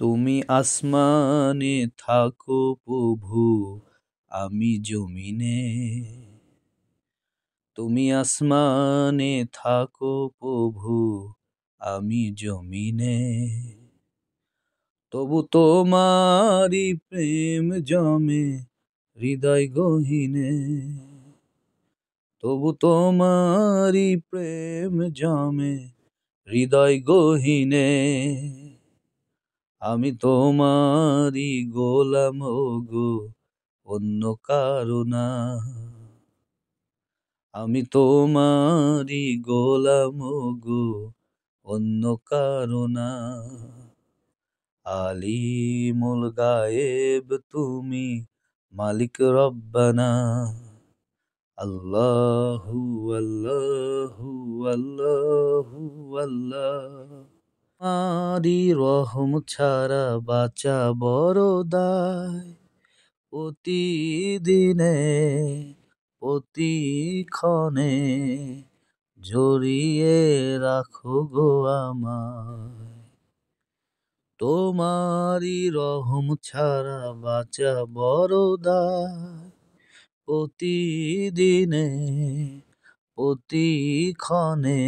তুমি আসমানে থাকো প্রভু, আমি জমিনে। তুমি আসমানে থাকো প্রভু, আমি জমিনে। তবু তোমারি প্রেম জমে হৃদয় গহীনে। তবু তোমারি প্রেম জমে হৃদয় গহীনে। আমি তোমারি গোলাম গো, অন্য কারো না। আমি তোমারি গোলাম গো, অন্য কারো না। আলিমুল গায়েব তুমি, মালিক রব্বানা। আল্লাহু আল্লাহু আল্লাহু আল্লাহ। তোমারি রহম ছাড়া বাঁচা বড় দায়। প্রতিদিনে প্রতিক্ষণে জড়িয়ে রাখো গো আমায়। তোমারি রহম ছাড়া বাঁচা বড় দায়। প্রতিদিনে প্রতিক্ষণে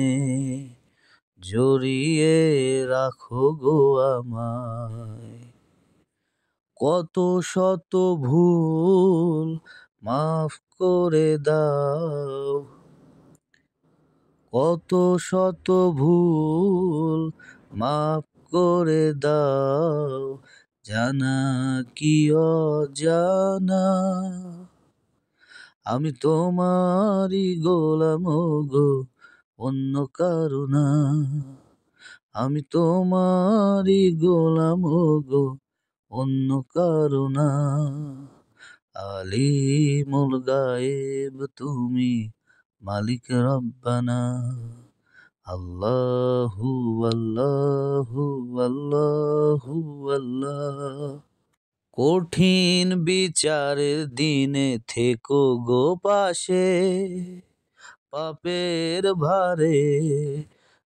জড়িয়ে রাখো গো আমায়। কত শত ভুল মাফ করে দাও। কত শত ভুল মাফ করে দাও, জানা কি অজানা। আমি তোমারি গোলাম গো, অন্য কারো না। আমি তোমারি গোলাম গো, অন্য কারো না। আলিমুল গায়েব তুমি, মালিক রব্বানা। আল্লাহু আল্লাহু আল্লাহু আল্লাহ। কঠিন বিচারের দিনে থেকো গো পাশে। পাপের ভারে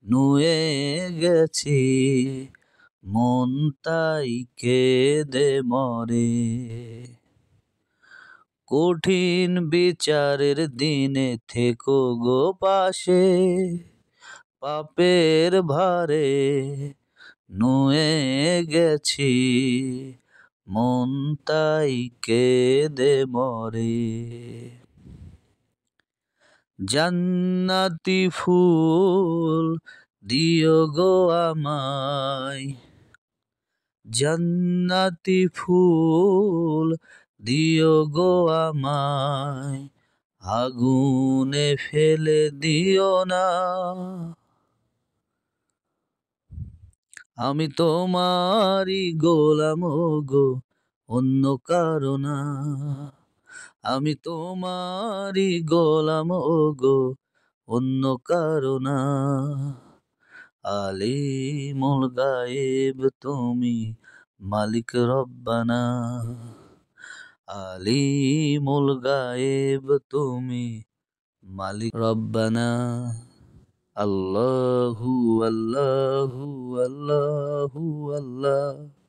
নুয়ে গেছি, মন তাই কেঁদে মরে। কঠিন বিচারের দিনে থেকো গো পাশে। পাপের ভারে নুয়ে গেছি, মন তাই কেঁদে মরে। জান্নাতি ফুল দিও গো আমায়। জান্নাতি ফুল দিও গো আমায়, আগুনে ফেলে দিও না। আমি তোমারি গোলাম গো, অন্য কারো না। আমি তোমারি গোলাম গো, অন্য কারো না। আলিমুল গায়েব তুমি, মালিক রব্বানা। আলিমুল গায়েব তুমি, মালিক রব্বানা। আল্লাহু আল্লাহু আল্লাহু আল্লাহ।